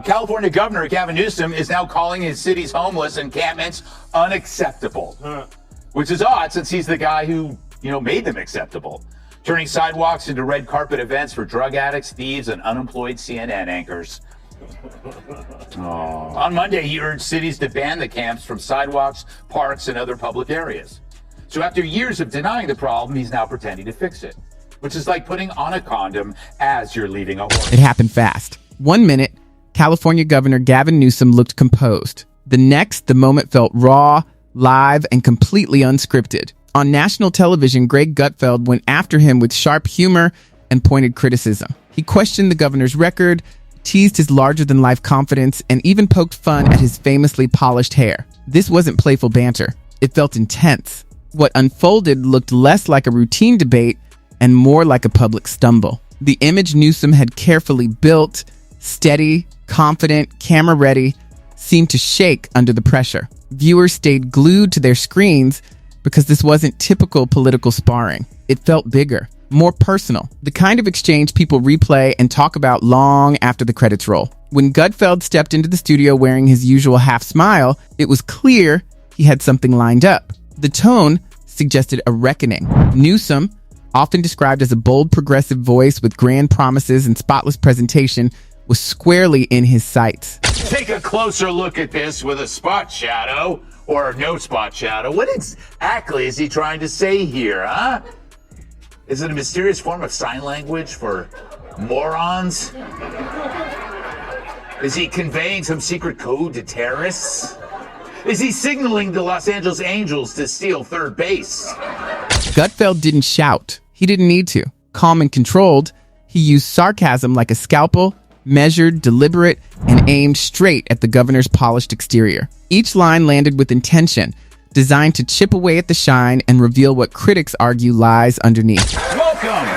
California Governor Gavin Newsom is now calling his city's homeless encampments unacceptable, which is odd since he's the guy who, made them acceptable, turning sidewalks into red carpet events for drug addicts, thieves, and unemployed CNN anchors. On Monday, he urged cities to ban the camps from sidewalks, parks, and other public areas. So after years of denying the problem, he's now pretending to fix it, which is like putting on a condom as you're leaving a horse. It happened fast. 1 minute, California Governor Gavin Newsom looked composed. The next, the moment felt raw, live, and completely unscripted. On national television, Greg Gutfeld went after him with sharp humor and pointed criticism. He questioned the governor's record, teased his larger-than-life confidence, and even poked fun at his famously polished hair. This wasn't playful banter. It felt intense. What unfolded looked less like a routine debate and more like a public stumble. The image Newsom had carefully built, steady, confident, camera-ready, seemed to shake under the pressure. Viewers stayed glued to their screens because this wasn't typical political sparring. It felt bigger, more personal, the kind of exchange people replay and talk about long after the credits roll. When Gutfeld stepped into the studio wearing his usual half smile, it was clear he had something lined up. The tone suggested a reckoning. Newsom, often described as a bold progressive voice with grand promises and spotless presentation, was squarely in his sights. Take a closer look at this with a spot shadow, or no spot shadow. What exactly is he trying to say here, huh? Is it a mysterious form of sign language for morons? Is he conveying some secret code to terrorists? Is he signaling the Los Angeles Angels to steal third base? Gutfeld didn't shout. He didn't need to. Calm and controlled, he used sarcasm like a scalpel, measured, deliberate, and aimed straight at the governor's polished exterior. Each line landed with intention, designed to chip away at the shine and reveal what critics argue lies underneath. Welcome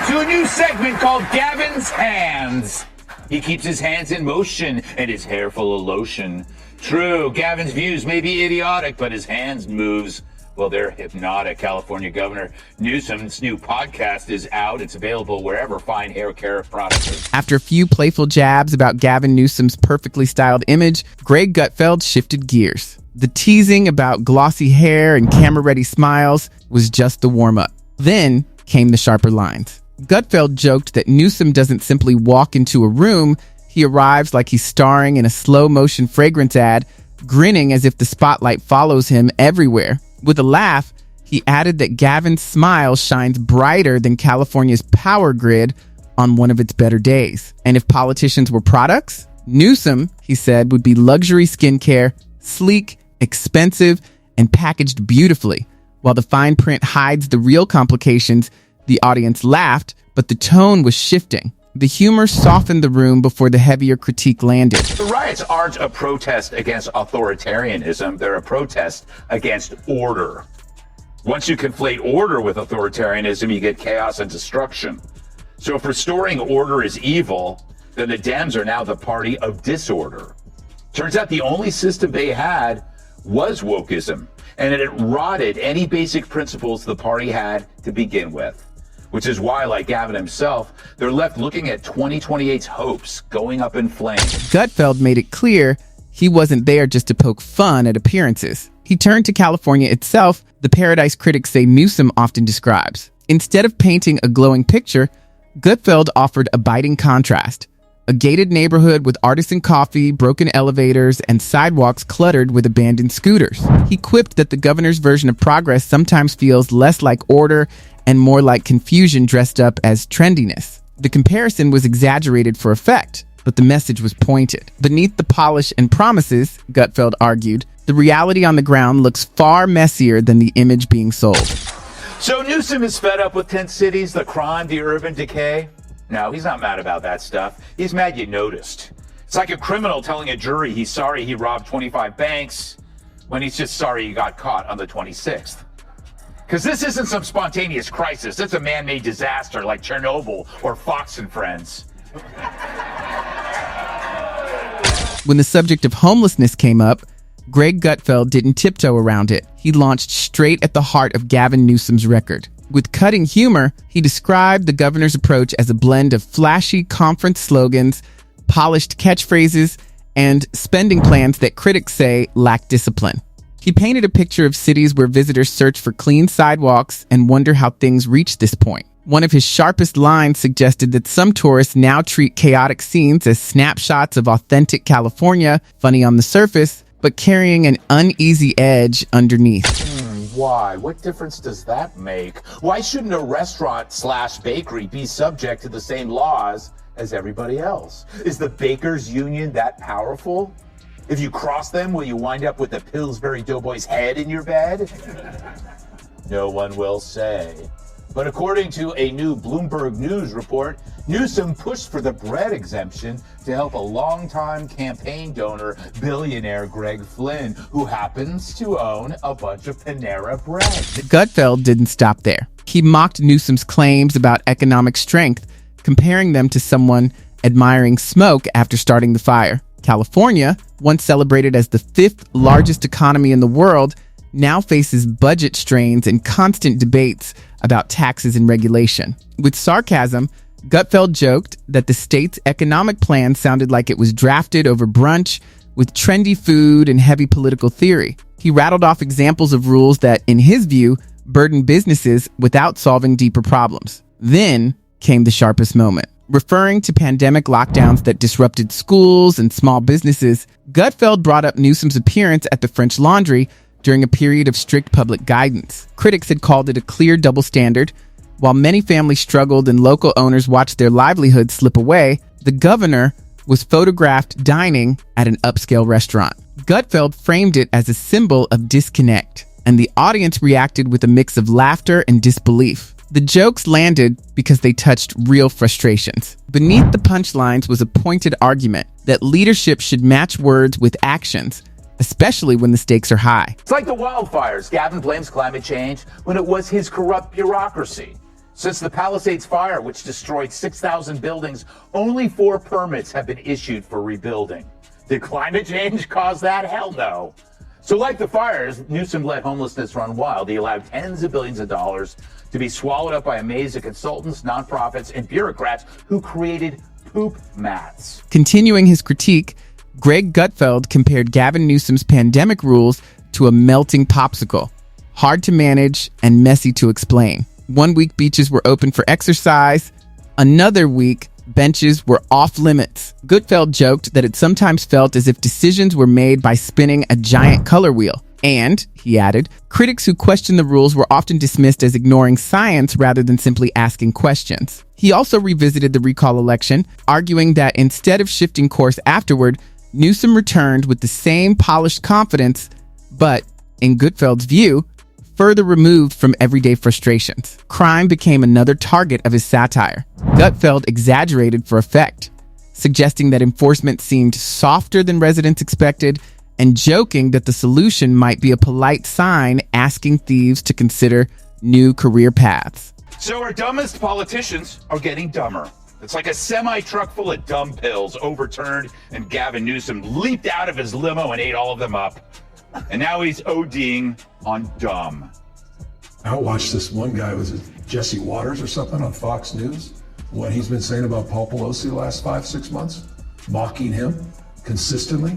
to a new segment called Gavin's Hands. He keeps his hands in motion and his hair full of lotion. True, Gavin's views may be idiotic, but his hands moves, well, they're hypnotic. California Governor Newsom's new podcast is out. It's available wherever fine hair care products are. After a few playful jabs about Gavin Newsom's perfectly styled image, Greg Gutfeld shifted gears. The teasing about glossy hair and camera-ready smiles was just the warm-up. Then came the sharper lines. Gutfeld joked that Newsom doesn't simply walk into a room, he arrives like he's starring in a slow-motion fragrance ad, grinning as if the spotlight follows him everywhere. With a laugh, he added that Gavin's smile shines brighter than California's power grid on one of its better days. And if politicians were products, Newsom, he said, would be luxury skincare, sleek, expensive, and packaged beautifully. While the fine print hides the real complications, the audience laughed, but the tone was shifting. The humor softened the room before the heavier critique landed. The riots aren't a protest against authoritarianism. They're a protest against order. Once you conflate order with authoritarianism, you get chaos and destruction. So if restoring order is evil, then the Dems are now the party of disorder. Turns out the only system they had was wokeism, and it rotted any basic principles the party had to begin with. Which is why, like Gavin himself, they're left looking at 2028's hopes going up in flames. Gutfeld made it clear he wasn't there just to poke fun at appearances. He turned to California itself, the paradise critics say Newsom often describes. Instead of painting a glowing picture, Gutfeld offered a biting contrast. A gated neighborhood with artisan coffee, broken elevators, and sidewalks cluttered with abandoned scooters. He quipped that the governor's version of progress sometimes feels less like order and more like confusion dressed up as trendiness. The comparison was exaggerated for effect, but the message was pointed. Beneath the polish and promises, Gutfeld argued, the reality on the ground looks far messier than the image being sold. So Newsom is fed up with tent cities, the crime, the urban decay? No, he's not mad about that stuff. He's mad you noticed. It's like a criminal telling a jury he's sorry he robbed 25 banks when he's just sorry he got caught on the 26th. Because this isn't some spontaneous crisis. It's a man-made disaster like Chernobyl or Fox and Friends. When the subject of homelessness came up, Greg Gutfeld didn't tiptoe around it. He launched straight at the heart of Gavin Newsom's record. With cutting humor, he described the governor's approach as a blend of flashy conference slogans, polished catchphrases, and spending plans that critics say lack discipline. He painted a picture of cities where visitors search for clean sidewalks and wonder how things reached this point. One of his sharpest lines suggested that some tourists now treat chaotic scenes as snapshots of authentic California, funny on the surface, but carrying an uneasy edge underneath. Why? What difference does that make? Why shouldn't a restaurant/bakery be subject to the same laws as everybody else? Is the bakers union that powerful? If you cross them, will you wind up with the Pillsbury Doughboy's head in your bed? No one will say. But according to a new Bloomberg News report, Newsom pushed for the bread exemption to help a longtime campaign donor, billionaire Greg Flynn, who happens to own a bunch of Panera Bread. Gutfeld didn't stop there. He mocked Newsom's claims about economic strength, comparing them to someone admiring smoke after starting the fire. California, once celebrated as the 5th largest economy in the world, now faces budget strains and constant debates about taxes and regulation. With sarcasm, Gutfeld joked that the state's economic plan sounded like it was drafted over brunch with trendy food and heavy political theory. He rattled off examples of rules that, in his view, burden businesses without solving deeper problems. Then came the sharpest moment. Referring to pandemic lockdowns that disrupted schools and small businesses, Gutfeld brought up Newsom's appearance at the French Laundry during a period of strict public guidance. Critics had called it a clear double standard. While many families struggled and local owners watched their livelihoods slip away, the governor was photographed dining at an upscale restaurant. Gutfeld framed it as a symbol of disconnect, and the audience reacted with a mix of laughter and disbelief. The jokes landed because they touched real frustrations. Beneath the punchlines was a pointed argument that leadership should match words with actions, especially when the stakes are high. It's like the wildfires. Gavin blames climate change when it was his corrupt bureaucracy. Since the Palisades fire, which destroyed 6,000 buildings, only 4 permits have been issued for rebuilding. Did climate change cause that? Hell no. So like the fires, Newsom let homelessness run wild. He allowed tens of billions of dollars to be swallowed up by a maze of consultants, nonprofits, and bureaucrats who created poop mats. Continuing his critique, Greg Gutfeld compared Gavin Newsom's pandemic rules to a melting popsicle, hard to manage and messy to explain. One week, beaches were open for exercise. Another week, benches were off limits. Gutfeld joked that it sometimes felt as if decisions were made by spinning a giant color wheel. And, he added, critics who questioned the rules were often dismissed as ignoring science rather than simply asking questions. He also revisited the recall election, arguing that instead of shifting course afterward, Newsom returned with the same polished confidence, but, in Gutfeld's view, further removed from everyday frustrations. Crime became another target of his satire. Gutfeld exaggerated for effect, suggesting that enforcement seemed softer than residents expected, and joking that the solution might be a polite sign asking thieves to consider new career paths. So our dumbest politicians are getting dumber. It's like a semi-truck full of dumb pills overturned, and Gavin Newsom leaped out of his limo and ate all of them up. And now he's ODing on dumb. I watched this one guy, was it Jesse Waters or something on Fox News? What he's been saying about Paul Pelosi the last 5-6 months? Mocking him consistently?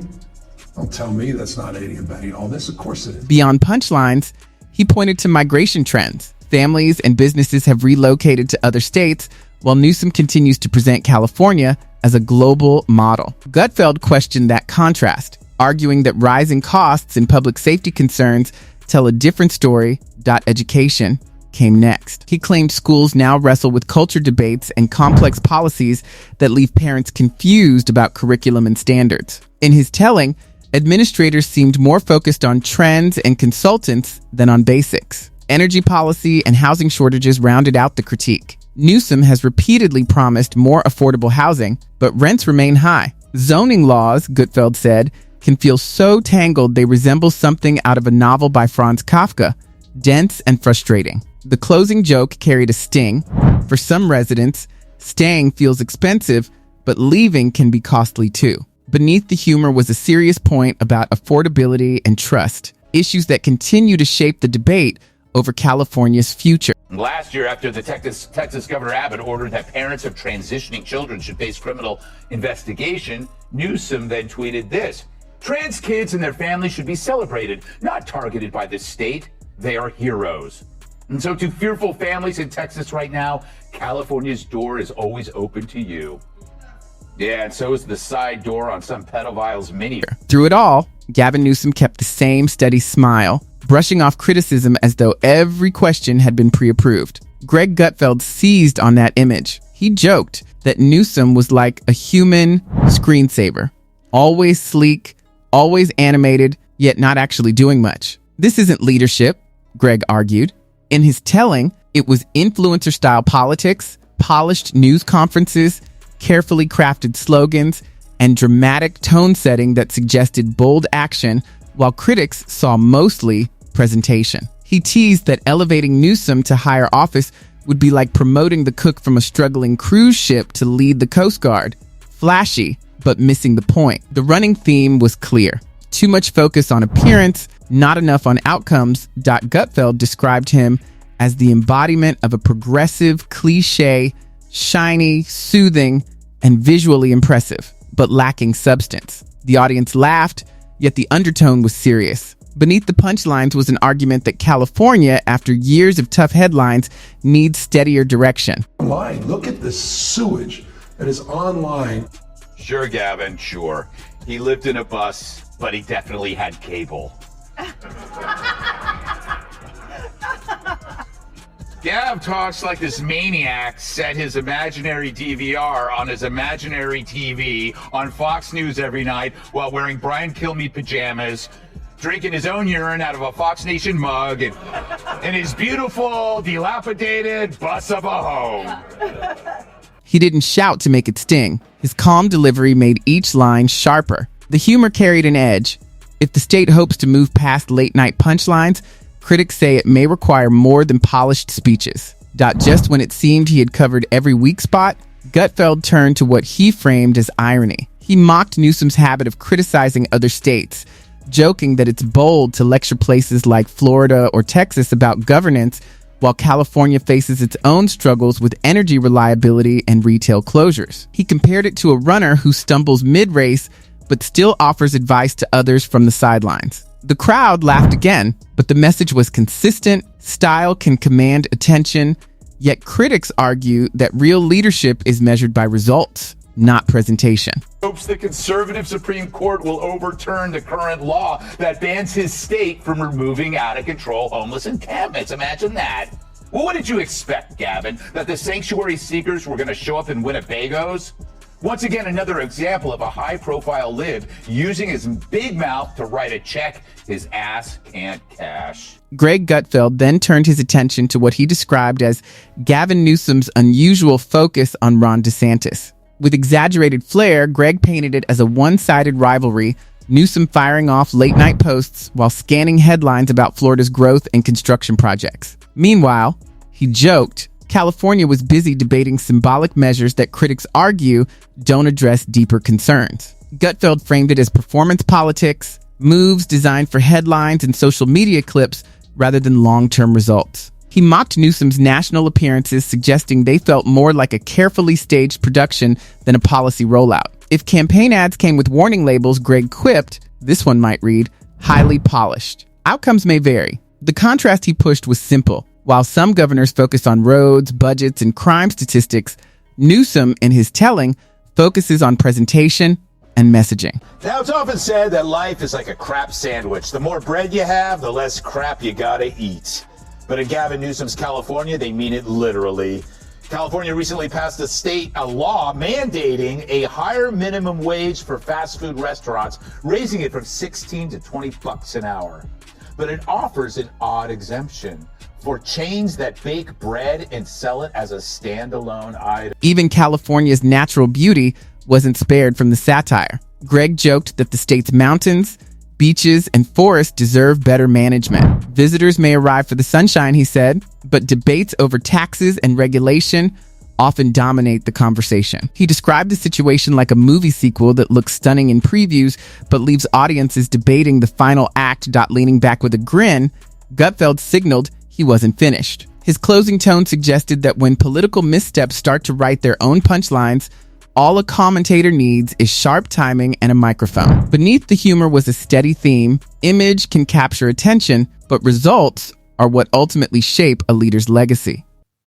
Don't tell me that's not aiding and abetting all this. Of course it is. Beyond punchlines, he pointed to migration trends. Families and businesses have relocated to other states, while Newsom continues to present California as a global model. Gutfeld questioned that contrast, arguing that rising costs and public safety concerns tell a different story. Education came next. He claimed schools now wrestle with culture debates and complex policies that leave parents confused about curriculum and standards. In his telling, administrators seemed more focused on trends and consultants than on basics. Energy policy and housing shortages rounded out the critique. Newsom has repeatedly promised more affordable housing, but rents remain high. Zoning laws, Gutfeld said, can feel so tangled they resemble something out of a novel by Franz Kafka, dense and frustrating. The closing joke carried a sting. For some residents, staying feels expensive, but leaving can be costly too. Beneath the humor was a serious point about affordability and trust, issues that continue to shape the debate over California's future. Last year, after the Texas Governor Abbott ordered that parents of transitioning children should face criminal investigation, Newsom then tweeted this: "Trans kids and their families should be celebrated, not targeted by the state. They are heroes." And so to fearful families in Texas right now, California's door is always open to you. Yeah, and so is the side door on some pedophile's mini. Through it all, Gavin Newsom kept the same steady smile, brushing off criticism as though every question had been pre-approved. Greg Gutfeld seized on that image. He joked that Newsom was like a human screensaver, always sleek, always animated, yet not actually doing much. This isn't leadership, Greg argued. In his telling, it was influencer-style politics, polished news conferences, carefully crafted slogans, and dramatic tone setting that suggested bold action, while critics saw mostly presentation. He teased that elevating Newsom to higher office would be like promoting the cook from a struggling cruise ship to lead the Coast Guard. Flashy, but missing the point. The running theme was clear. Too much focus on appearance, not enough on outcomes. Gutfeld described him as the embodiment of a progressive cliche, shiny, soothing, and visually impressive, but lacking substance. The audience laughed, yet the undertone was serious. Beneath the punchlines was an argument that California, after years of tough headlines, needs steadier direction. Online, look at the sewage that is online. Sure, Gavin, sure. He lived in a bus, but he definitely had cable. Gav talks like this maniac set his imaginary DVR on his imaginary TV on Fox News every night while wearing Brian Kilmeade pajamas, drinking his own urine out of a Fox Nation mug, and in his beautiful, dilapidated bus of a home. He didn't shout to make it sting. His calm delivery made each line sharper. The humor carried an edge. If the state hopes to move past late-night punchlines, critics say it may require more than polished speeches. Just when it seemed he had covered every weak spot, Gutfeld turned to what he framed as irony. He mocked Newsom's habit of criticizing other states, joking that it's bold to lecture places like Florida or Texas about governance, while California faces its own struggles with energy reliability and retail closures. He compared it to a runner who stumbles mid-race but still offers advice to others from the sidelines. The crowd laughed again, but the message was consistent. Style can command attention, yet critics argue that real leadership is measured by results, not presentation. Hopes the conservative Supreme Court will overturn the current law that bans his state from removing out-of-control homeless encampments. Imagine that. Well, what did you expect, Gavin? That the sanctuary seekers were going to show up in Winnebagos? Once again, another example of a high-profile lib using his big mouth to write a check his ass can't cash. Greg Gutfeld then turned his attention to what he described as Gavin Newsom's unusual focus on Ron DeSantis. With exaggerated flair, Greg painted it as a one-sided rivalry, Newsom firing off late-night posts while scanning headlines about Florida's growth and construction projects. Meanwhile, he joked, California was busy debating symbolic measures that critics argue don't address deeper concerns. Gutfeld framed it as performance politics, moves designed for headlines and social media clips rather than long-term results. He mocked Newsom's national appearances, suggesting they felt more like a carefully staged production than a policy rollout. If campaign ads came with warning labels, Greg quipped, this one might read, highly polished. Outcomes may vary. The contrast he pushed was simple. While some governors focus on roads, budgets, and crime statistics, Newsom, in his telling, focuses on presentation and messaging. Now, it's often said that life is like a crap sandwich. The more bread you have, the less crap you gotta eat. But in Gavin Newsom's California, they mean it literally. California recently passed a law mandating a higher minimum wage for fast food restaurants, raising it from 16 to 20 bucks an hour. But it offers an odd exemption for chains that bake bread and sell it as a standalone item. Even California's natural beauty wasn't spared from the satire. Greg joked that the state's mountains, beaches, and forests deserve better management. Visitors may arrive for the sunshine, he said, but debates over taxes and regulation often dominate the conversation. He described the situation like a movie sequel that looks stunning in previews, but leaves audiences debating the final act. Leaning back with a grin, Gutfeld signaled he wasn't finished. His closing tone suggested that when political missteps start to write their own punchlines, all a commentator needs is sharp timing and a microphone. Beneath the humor was a steady theme. Image can capture attention, but results are what ultimately shape a leader's legacy.